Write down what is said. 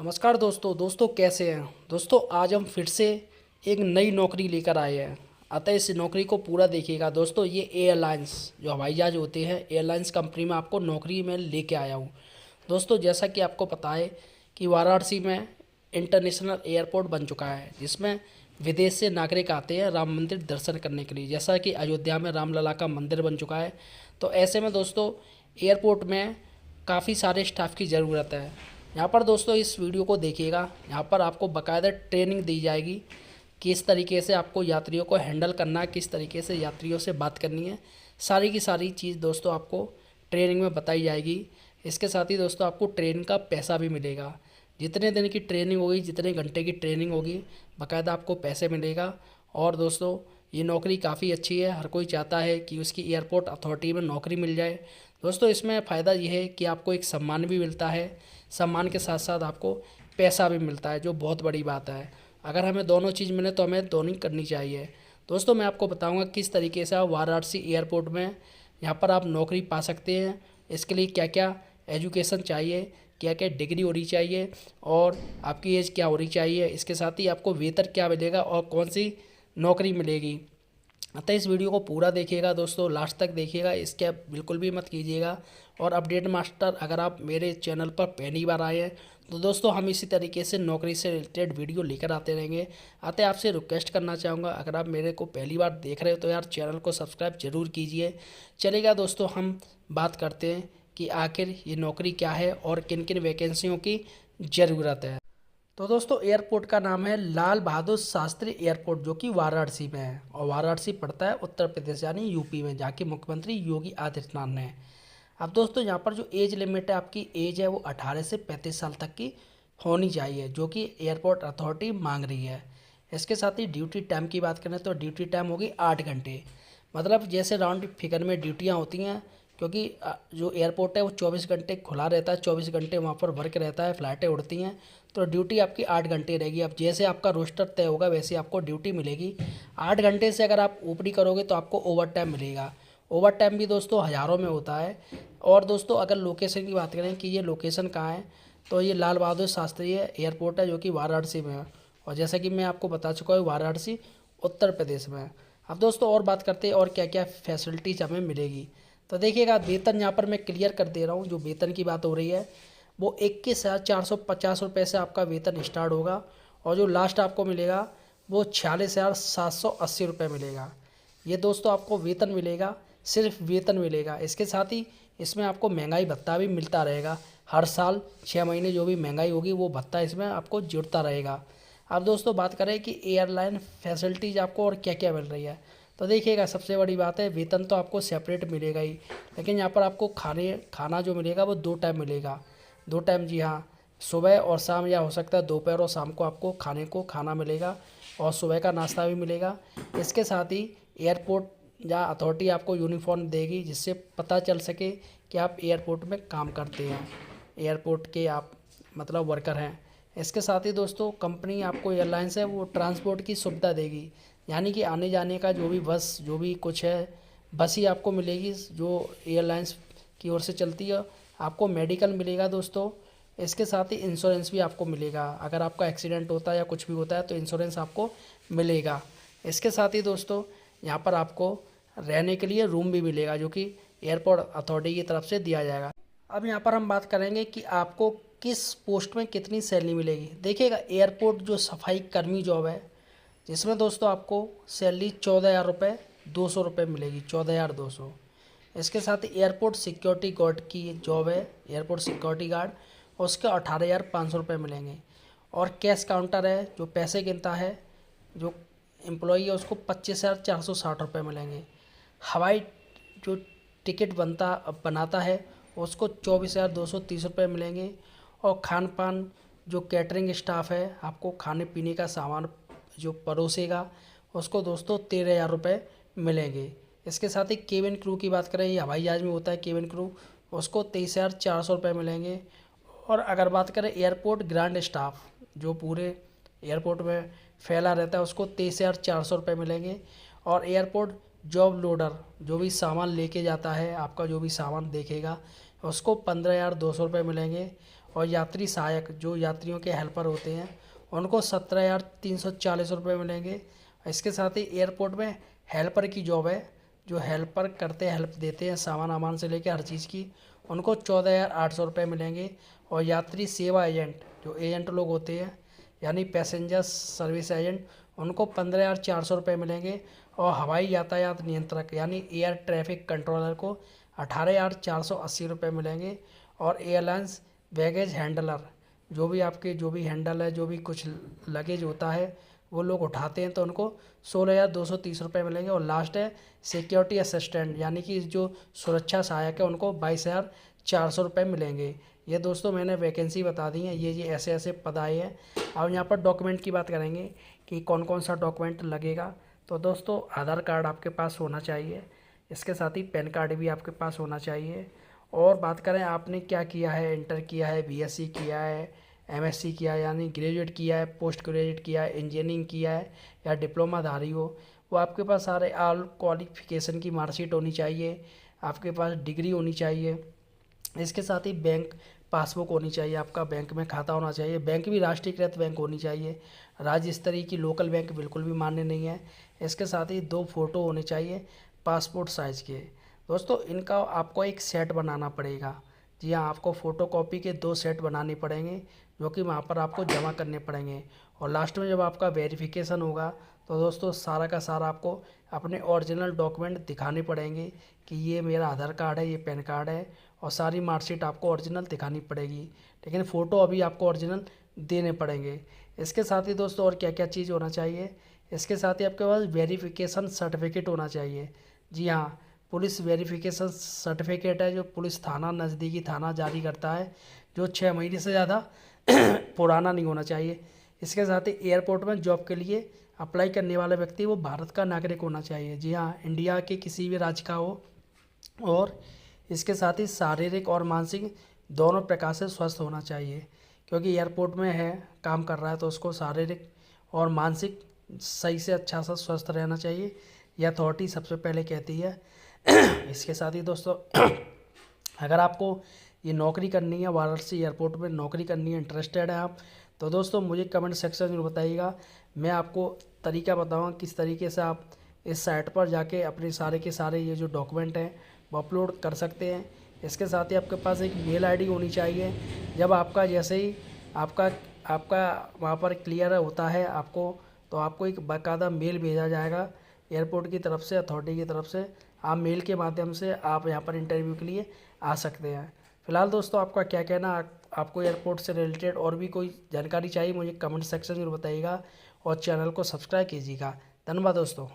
नमस्कार दोस्तों कैसे हैं दोस्तों। आज हम फिर से एक नई नौकरी लेकर आए हैं। अतः इस नौकरी को पूरा देखिएगा दोस्तों। ये एयरलाइंस जो हवाई जहाज होते हैं, एयरलाइंस कंपनी में आपको नौकरी में लेके आया हूँ दोस्तों। जैसा कि आपको पता है कि वाराणसी में इंटरनेशनल एयरपोर्ट बन चुका है, जिसमें विदेश से नागरिक आते हैं राम मंदिर दर्शन करने के लिए। जैसा कि अयोध्या में रामलला का मंदिर बन चुका है, तो ऐसे में दोस्तों एयरपोर्ट में काफ़ी सारे स्टाफ की ज़रूरत है। यहाँ पर दोस्तों इस वीडियो को देखिएगा। यहाँ पर आपको बाकायदा ट्रेनिंग दी जाएगी, किस तरीके से आपको यात्रियों को हैंडल करना है, किस तरीके से यात्रियों से बात करनी है। सारी की सारी चीज़ दोस्तों आपको ट्रेनिंग में बताई जाएगी। इसके साथ ही दोस्तों आपको ट्रेनिंग का पैसा भी मिलेगा। जितने दिन की ट्रेनिंग होगी, जितने घंटे की ट्रेनिंग होगी, बाकायदा आपको पैसे मिलेगा। और दोस्तों ये नौकरी काफ़ी अच्छी है। हर कोई चाहता है कि उसकी एयरपोर्ट अथॉरिटी में नौकरी मिल जाए। दोस्तों इसमें फ़ायदा ये है कि आपको एक सम्मान भी मिलता है, सम्मान के साथ साथ आपको पैसा भी मिलता है, जो बहुत बड़ी बात है। अगर हमें दोनों चीज़ मिले तो हमें दोनों ही करनी चाहिए। दोस्तों मैं आपको बताऊंगा किस तरीके से आप वाराणसी एयरपोर्ट में यहाँ पर आप नौकरी पा सकते हैं। इसके लिए क्या क्या एजुकेशन चाहिए, क्या क्या डिग्री होनी चाहिए और आपकी एज क्या होनी चाहिए। इसके साथ ही आपको वेतन क्या मिलेगा और कौन सी नौकरी मिलेगी। अतः इस वीडियो को पूरा देखिएगा दोस्तों, लास्ट तक देखिएगा, स्किप बिल्कुल भी मत कीजिएगा। और अपडेट मास्टर अगर आप मेरे चैनल पर पहली बार आए हैं तो दोस्तों हम इसी तरीके से नौकरी से रिलेटेड वीडियो लेकर आते रहेंगे। अतः आपसे रिक्वेस्ट करना चाहूँगा, अगर आप मेरे को पहली बार देख रहे हो तो यार चैनल को सब्सक्राइब जरूर कीजिए। चलेगा दोस्तों, हम बात करते हैं कि आखिर ये नौकरी क्या है और किन किन वैकेंसियों की ज़रूरत है। तो दोस्तों एयरपोर्ट का नाम है लाल बहादुर शास्त्री एयरपोर्ट, जो कि वाराणसी में है। और वाराणसी पड़ता है उत्तर प्रदेश यानी यूपी में, जहाँ के मुख्यमंत्री योगी आदित्यनाथ ने। अब दोस्तों यहाँ पर जो एज लिमिट है, आपकी एज है वो 18 से 35 साल तक की होनी चाहिए, जो कि एयरपोर्ट अथॉरिटी मांग रही है। इसके साथ ही ड्यूटी टाइम की बात करें तो ड्यूटी टाइम होगी 8 घंटे। मतलब जैसे राउंड फिगर में ड्यूटियाँ होती हैं, क्योंकि जो एयरपोर्ट है वो 24 घंटे खुला रहता है, 24 घंटे वहाँ पर वर्क रहता है, फ़्लाइटें उड़ती हैं, तो ड्यूटी आपकी 8 घंटे रहेगी। अब जैसे आपका रोस्टर तय होगा वैसे आपको ड्यूटी मिलेगी। 8 घंटे से अगर आप ऊपरी करोगे तो आपको ओवर टाइम मिलेगा। ओवर टाइम भी दोस्तों हज़ारों में होता है। और दोस्तों अगर लोकेशन की बात करें कि ये लोकेशन कहाँ है, तो ये लाल बहादुर शास्त्री एयरपोर्ट है, जो कि वाराणसी में है। और जैसा कि मैं आपको बता चुका हूँ, वाराणसी उत्तर प्रदेश में है। अब दोस्तों और बात करते हैं और क्या क्या फैसिलिटीज़ हमें मिलेगी। तो देखिएगा वेतन यहाँ पर मैं क्लियर कर दे रहा हूँ। जो वेतन की बात हो रही है वो 21,450 से आपका वेतन स्टार्ट होगा। और जो लास्ट आपको मिलेगा वो 46,780 मिलेगा। ये दोस्तों आपको वेतन मिलेगा, सिर्फ वेतन मिलेगा। इसके साथ ही इसमें आपको महंगाई भत्ता भी मिलता रहेगा। हर साल 6 महीने जो भी महंगाई होगी वो भत्ता इसमें आपको जुड़ता रहेगा। अब दोस्तों बात करें कि एयरलाइन फैसिलिटीज़ आपको और क्या क्या मिल रही है, तो देखिएगा सबसे बड़ी बात है वेतन तो आपको सेपरेट मिलेगा ही, लेकिन यहाँ पर आपको खाना जो मिलेगा वो 2 टाइम मिलेगा। 2 टाइम, जी हाँ, सुबह और शाम, या हो सकता है दोपहर और शाम को आपको खाना मिलेगा और सुबह का नाश्ता भी मिलेगा। इसके साथ ही एयरपोर्ट या अथॉरिटी आपको यूनिफॉर्म देगी, जिससे पता चल सके कि आप एयरपोर्ट में काम करते हैं, एयरपोर्ट के आप मतलब वर्कर हैं। इसके साथ ही दोस्तों कंपनी आपको एयरलाइंस है वो ट्रांसपोर्ट की सुविधा देगी, यानी कि आने जाने का जो भी बस जो भी कुछ है, बस ही आपको मिलेगी जो एयरलाइंस की ओर से चलती है। आपको मेडिकल मिलेगा दोस्तों। इसके साथ ही इंश्योरेंस भी आपको मिलेगा, अगर आपका एक्सीडेंट होता है या कुछ भी होता है तो इंश्योरेंस आपको मिलेगा। इसके साथ ही दोस्तों यहाँ पर आपको रहने के लिए रूम भी मिलेगा, जो कि एयरपोर्ट अथॉरिटी की तरफ से दिया जाएगा। अब यहाँ पर हम बात करेंगे कि आपको किस पोस्ट में कितनी सैलरी मिलेगी। देखिएगा एयरपोर्ट जो सफाई कर्मी जॉब है, जिसमें दोस्तों आपको सैलरी 14,200 मिलेगी, 14,200। इसके साथ ही एयरपोर्ट सिक्योरिटी गार्ड की जॉब है, एयरपोर्ट सिक्योरिटी गार्ड, उसके 18,500 मिलेंगे। और कैश काउंटर है, जो पैसे गिनता है, जो एम्प्लॉई है, उसको 25,460 मिलेंगे। हवाई जो टिकट बनाता है उसको 24,230 मिलेंगे। और खान पान जो कैटरिंग स्टाफ है, आपको खाने पीने का सामान जो परोसेगा, उसको दोस्तों 13,000 मिलेंगे। इसके साथ ही केबिन क्रू की बात करें, ये हवाई जहाज में होता है केबिन क्रू, उसको 23,400 मिलेंगे। और अगर बात करें एयरपोर्ट ग्रांड स्टाफ, जो पूरे एयरपोर्ट में फैला रहता है, उसको 23,400 मिलेंगे। और एयरपोर्ट जॉब लोडर, जो भी सामान लेके जाता है, आपका जो भी सामान देखेगा, उसको 15,200 मिलेंगे। और यात्री सहायक जो यात्रियों के हेल्पर होते हैं उनको 17,340 रुपये मिलेंगे। इसके साथ ही एयरपोर्ट में हेल्पर की जॉब है, जो हेल्पर करते हेल्प देते हैं सामान वामान से लेकर हर चीज़ की, उनको 14,800 रुपये मिलेंगे। और यात्री सेवा एजेंट जो एजेंट लोग होते हैं यानी पैसेंजर सर्विस एजेंट, उनको 15,400 रुपये मिलेंगे। और हवाई यातायात नियंत्रक यानी एयर ट्रैफिक कंट्रोलर को 18,480 रुपये मिलेंगे। और एयरलाइंस बैगेज हैंडलर जो भी हैंडल है, जो भी कुछ लगेज होता है वो लोग उठाते हैं तो उनको 16,230 रुपये मिलेंगे। और लास्ट है सिक्योरिटी असिस्टेंट यानी कि जो सुरक्षा सहायक है उनको 22,400 रुपये मिलेंगे। ये दोस्तों मैंने वैकेंसी बता दी है, ये ऐसे ऐसे पद आए हैं। अब यहाँ पर डॉक्यूमेंट की बात करेंगे कि कौन कौन सा डॉक्यूमेंट लगेगा। तो दोस्तों आधार कार्ड आपके पास होना चाहिए, इसके साथ ही पैन कार्ड भी आपके पास होना चाहिए। और बात करें आपने क्या किया है, इंटर किया है, बीएससी किया है, एमएससी किया है यानी ग्रेजुएट किया है, पोस्ट ग्रेजुएट किया है, इंजीनियरिंग किया है या डिप्लोमाधारी हो, वो आपके पास सारे ऑल क्वालिफिकेशन की मार्कशीट होनी चाहिए, आपके पास डिग्री होनी चाहिए। इसके साथ ही बैंक पासबुक होनी चाहिए, आपका बैंक में खाता होना चाहिए, बैंक भी राष्ट्रीयकृत बैंक होनी चाहिए, राज्य स्तरीय की लोकल बैंक बिल्कुल भी मान्य नहीं है। इसके साथ ही 2 फोटो होने चाहिए पासपोर्ट साइज़ के। दोस्तों इनका आपको एक सेट बनाना पड़ेगा। जी हाँ, आपको फ़ोटोकॉपी के 2 सेट बनाने पड़ेंगे जो कि वहाँ पर आपको जमा करने पड़ेंगे। और लास्ट में जब आपका वेरिफिकेशन होगा तो दोस्तों सारा का सारा आपको अपने ओरिजिनल डॉक्यूमेंट दिखाने पड़ेंगे कि ये मेरा आधार कार्ड है, ये पैन कार्ड है, और सारी मार्कशीट आपको ओरिजिनल दिखानी पड़ेगी। लेकिन फ़ोटो अभी आपको ओरिजिनल देने पड़ेंगे। इसके साथ ही दोस्तों और क्या क्या चीज़ होना चाहिए, इसके साथ ही आपके पास वेरिफिकेशन सर्टिफिकेट होना चाहिए। जी हाँ, पुलिस वेरिफिकेशन सर्टिफिकेट है जो पुलिस थाना नज़दीकी थाना जारी करता है, जो 6 महीने से ज़्यादा पुराना नहीं होना चाहिए। इसके साथ ही एयरपोर्ट में जॉब के लिए अप्लाई करने वाला व्यक्ति वो भारत का नागरिक होना चाहिए। जी हाँ, इंडिया के किसी भी राज्य का हो। और इसके साथ ही शारीरिक और मानसिक दोनों प्रकार से स्वस्थ होना चाहिए, क्योंकि एयरपोर्ट में है काम कर रहा है तो उसको शारीरिक और मानसिक सही से अच्छा सा स्वस्थ रहना चाहिए, यह अथॉरिटी सबसे पहले कहती है। इसके साथ ही दोस्तों अगर आपको ये नौकरी करनी है, वाराणसी एयरपोर्ट में नौकरी करनी है, इंटरेस्टेड है आप, तो दोस्तों मुझे कमेंट सेक्शन में बताइएगा। मैं आपको तरीका बताऊंगा किस तरीके से आप इस साइट पर जाके अपने सारे के सारे ये जो डॉक्यूमेंट हैं वो अपलोड कर सकते हैं। इसके साथ ही आपके पास एक मेल आईडी होनी चाहिए। जब आपका जैसे ही आपका वहाँ पर क्लियर होता है आपको, तो आपको एक बाकायदा मेल भेजा जाएगा एयरपोर्ट की तरफ से, अथॉरिटी की तरफ से। आप मेल के माध्यम से आप यहाँ पर इंटरव्यू के लिए आ सकते हैं। फिलहाल दोस्तों आपका क्या कहना, आपको एयरपोर्ट से रिलेटेड और भी कोई जानकारी चाहिए मुझे कमेंट सेक्शन में बताइएगा और चैनल को सब्सक्राइब कीजिएगा। धन्यवाद दोस्तों।